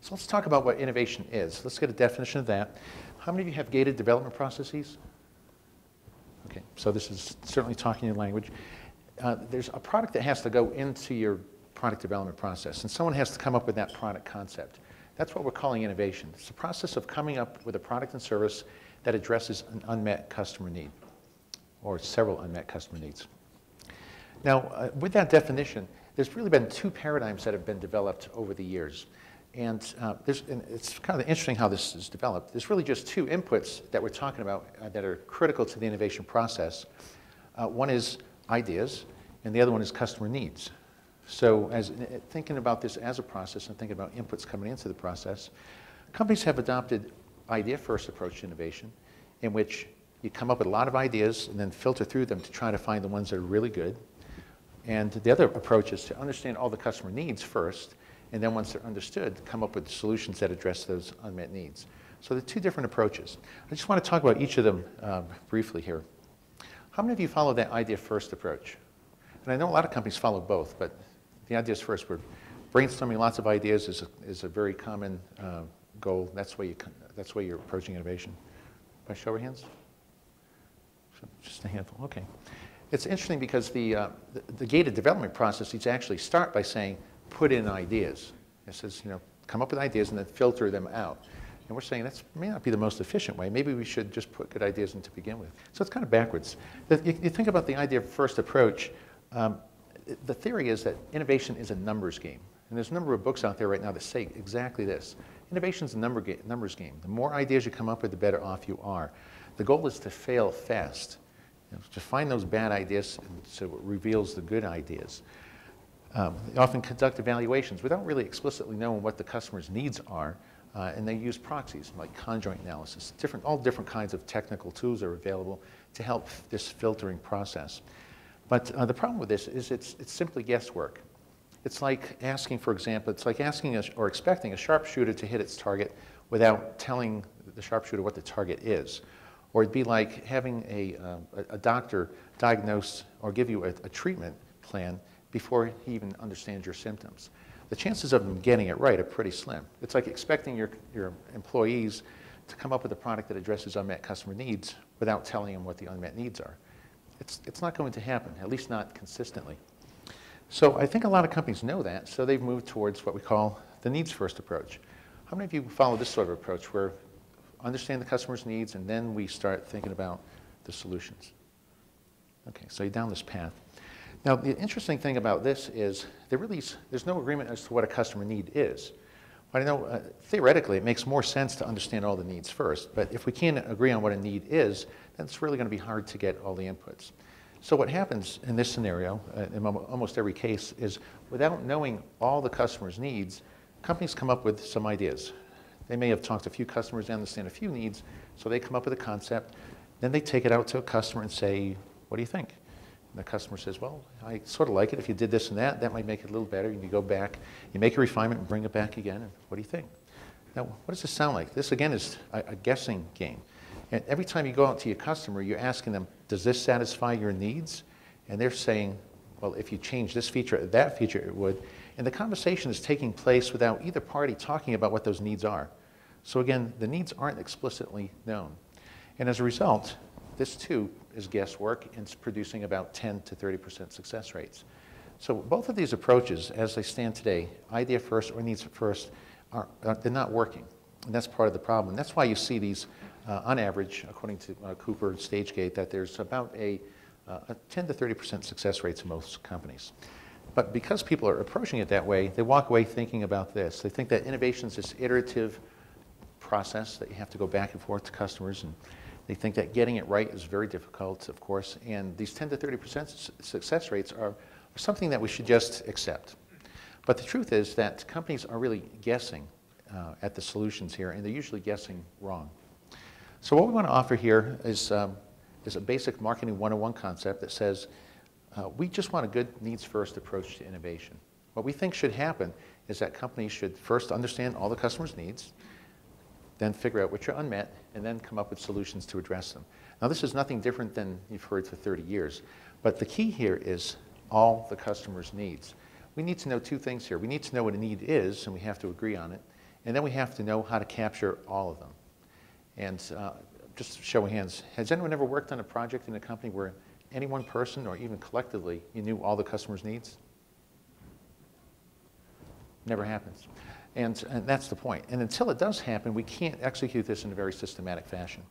So let's talk about what innovation is. Let's get a definition of that. How many of you have gated development processes? Okay, so this is certainly talking your language. There's a product that has to go into your product development process, and someone has to come up with that product concept. That's what we're calling innovation. It's the process of coming up with a product and service that addresses an unmet customer need, or several unmet customer needs. Now, with that definition, there's really been two paradigms that have been developed over the years. And it's kind of interesting how this is developed. There's really just two inputs that we're talking about that are critical to the innovation process. One is ideas, and the other one is customer needs. So thinking about this as a process and thinking about inputs coming into the process, companies have adopted idea-first approach to innovation, in which you come up with a lot of ideas and then filter through them to try to find the ones that are really good. And the other approach is to understand all the customer needs first, and then once they're understood, come up with solutions that address those unmet needs. So there are two different approaches. I just want to talk about each of them briefly here. How many of you follow that idea-first approach? And I know a lot of companies follow both, but the ideas first, we're brainstorming lots of ideas is a very common goal. That's the way you're approaching innovation. By show of hands? Just a handful, okay. It's interesting because the gated development processes actually start by saying, put in ideas. It says, come up with ideas and then filter them out. And we're saying that may not be the most efficient way. Maybe we should just put good ideas in to begin with. So it's kind of backwards. You think about the idea-first approach. The theory is that innovation is a numbers game. And there's a number of books out there right now that say exactly this. Innovation is a numbers game. The more ideas you come up with, the better off you are. The goal is to fail fast. To find those bad ideas so it reveals the good ideas. They often conduct evaluations without really explicitly knowing what the customer's needs are, and they use proxies like conjoint analysis. All different kinds of technical tools are available to help this filtering process. But the problem with this is it's simply guesswork. It's like asking, for example, or expecting a sharpshooter to hit its target without telling the sharpshooter what the target is. Or it'd be like having a doctor diagnose or give you a treatment plan before he even understands your symptoms. The chances of them getting it right are pretty slim. It's like expecting your employees to come up with a product that addresses unmet customer needs without telling them what the unmet needs are. It's not going to happen, at least not consistently. So I think a lot of companies know that, so they've moved towards what we call the needs-first approach. How many of you follow this sort of approach where understand the customer's needs and then we start thinking about the solutions? Okay, so you're down this path. Now, the interesting thing about this is there's no agreement as to what a customer need is. But I know theoretically it makes more sense to understand all the needs first, but if we can't agree on what a need is, then it's really going to be hard to get all the inputs. So what happens in this scenario, in almost every case, is without knowing all the customer's needs, companies come up with some ideas. They may have talked to a few customers, they understand a few needs, so they come up with a concept, then they take it out to a customer and say, what do you think? And the customer says, well, I sort of like it. If you did this and that might make it a little better. And you go back, you make a refinement and bring it back again. And what do you think? Now, what does this sound like? This, again, is a guessing game. And every time you go out to your customer, you're asking them, does this satisfy your needs? And they're saying, well, if you change this feature or that feature, it would. And the conversation is taking place without either party talking about what those needs are. So again, the needs aren't explicitly known. And as a result, this too is guesswork and it's producing about 10 to 30% success rates. So both of these approaches, as they stand today, idea first or needs first, they're not working. And that's part of the problem. And that's why you see these, on average, according to Cooper and StageGate, that there's about a 10 to 30% success rates in most companies. But because people are approaching it that way, they walk away thinking about this. They think that innovation is this iterative process that you have to go back and forth to customers, and they think that getting it right is very difficult, of course, and these 10 to 30% success rates are something that we should just accept. But the truth is that companies are really guessing at the solutions here, and they're usually guessing wrong. So what we want to offer here is a basic marketing 101 concept that says we just want a good needs-first approach to innovation. What we think should happen is that companies should first understand all the customer's needs, then figure out which are unmet, and then come up with solutions to address them. Now, this is nothing different than you've heard for 30 years, but the key here is all the customer's needs. We need to know two things here. We need to know what a need is, and we have to agree on it, And then we have to know how to capture all of them. And just show of hands, has anyone ever worked on a project in a company where any one person or even collectively you knew all the customer's needs? Never happens. And that's the point. And until it does happen, we can't execute this in a very systematic fashion.